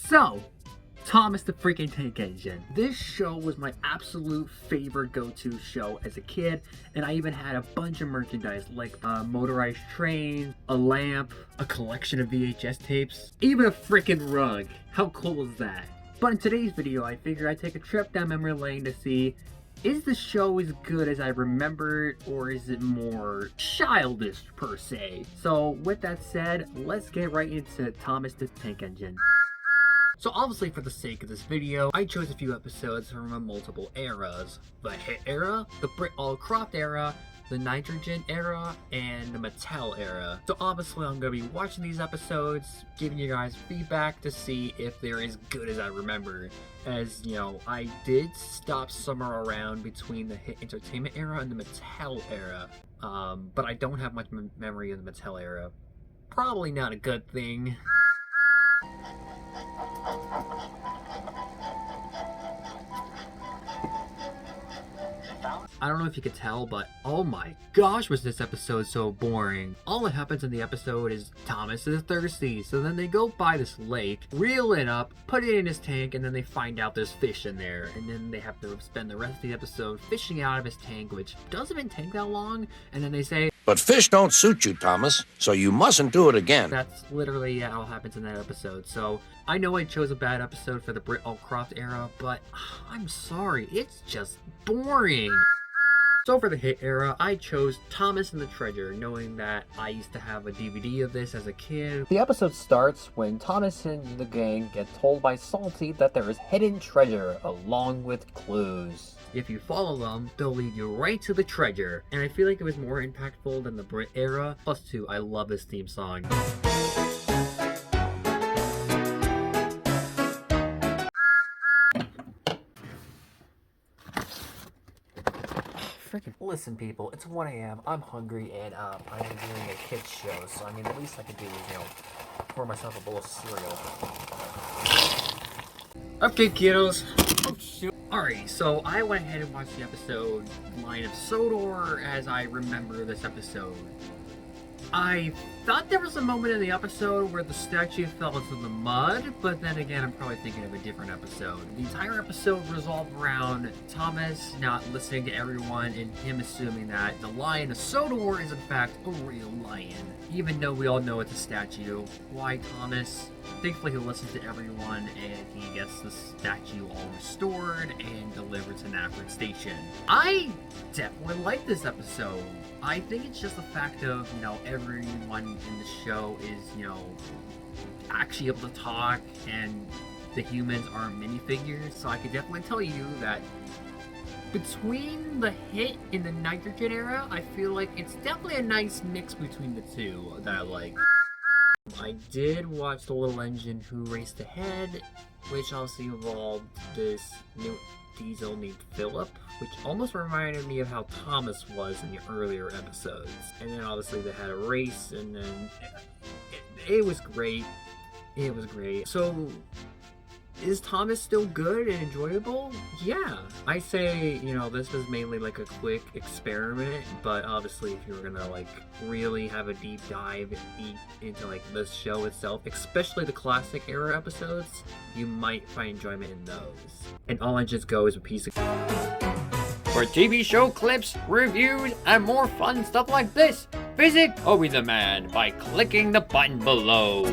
So, Thomas the Freaking Tank Engine. This show was my absolute favorite go-to show as a kid, and I even had a bunch of merchandise like motorized trains, a lamp, a collection of VHS tapes, even a freaking rug. How cool is that? But in today's video, I figured I'd take a trip down memory lane to see, is the show as good as I remember it, or is it more childish per se? So with that said, let's get right into Thomas the Tank Engine. So obviously for the sake of this video, I chose a few episodes from multiple eras. The Hit era, the Brit All Cropped era, the Nitrogen era, and the Mattel era. So obviously I'm going to be watching these episodes, giving you guys feedback to see if they're as good as I remember. As, you know, I did stop somewhere around between the Hit Entertainment era and the Mattel era. But I don't have much memory of the Mattel era. Probably not a good thing. I don't know if you could tell, but oh my gosh, was this episode so boring. All that happens in the episode is Thomas is thirsty, so then they go by this lake, reel it up, put it in his tank, and then they find out there's fish in there. And then they have to spend the rest of the episode fishing out of his tank, which doesn't even take that long. And then they say, "But fish don't suit you, Thomas, so you mustn't do it again." That's literally how it happens in that episode. So I know I chose a bad episode for the Brit All Cropped era, but I'm sorry, it's just boring. So for the Hit era, I chose Thomas and the Treasure, knowing that I used to have a DVD of this as a kid. The episode starts when Thomas and the gang get told by Salty that there is hidden treasure along with clues. If you follow them, they'll lead you right to the treasure. And I feel like it was more impactful than the Brit era. Plus two, I love this theme song. Listen people, it's 1 a.m, I'm hungry, and I'm doing a kids show, so I mean, the least I could do is, you know, pour myself a bowl of cereal. Okay kiddos. Oh shoot. Alright, so I went ahead and watched the episode Line of Sodor as I remember this episode. I thought there was a moment in the episode where the statue fell into the mud, but then again, I'm probably thinking of a different episode. The entire episode revolved around Thomas not listening to everyone and him assuming that the Lion of Sodor is in fact a real lion. Even though we all know it's a statue. Why Thomas? Thankfully he listens to everyone and he gets the statue all restored and delivered to Nafrit Station. I definitely like this episode. I think it's just the fact of, you know, everyone in the show is, you know, actually able to talk and the humans are minifigures, so I could definitely tell you that between the Hit and the Nitrogen era, I feel like it's definitely a nice mix between the two that I like. I did watch The Little Engine Who Raced Ahead, which also involved this new diesel named Philip, which almost reminded me of how Thomas was in the earlier episodes. And then obviously they had a race, and then it was great. It was great. So, is Thomas still good and enjoyable? Yeah. I say, you know, this was mainly like a quick experiment, but obviously if you were gonna like really have a deep dive into like the show itself, especially the classic era episodes, you might find enjoyment in those. And All Engines Go is a piece of... For TV show clips, reviews, and more fun stuff like this, visit Obi the Man by clicking the button below.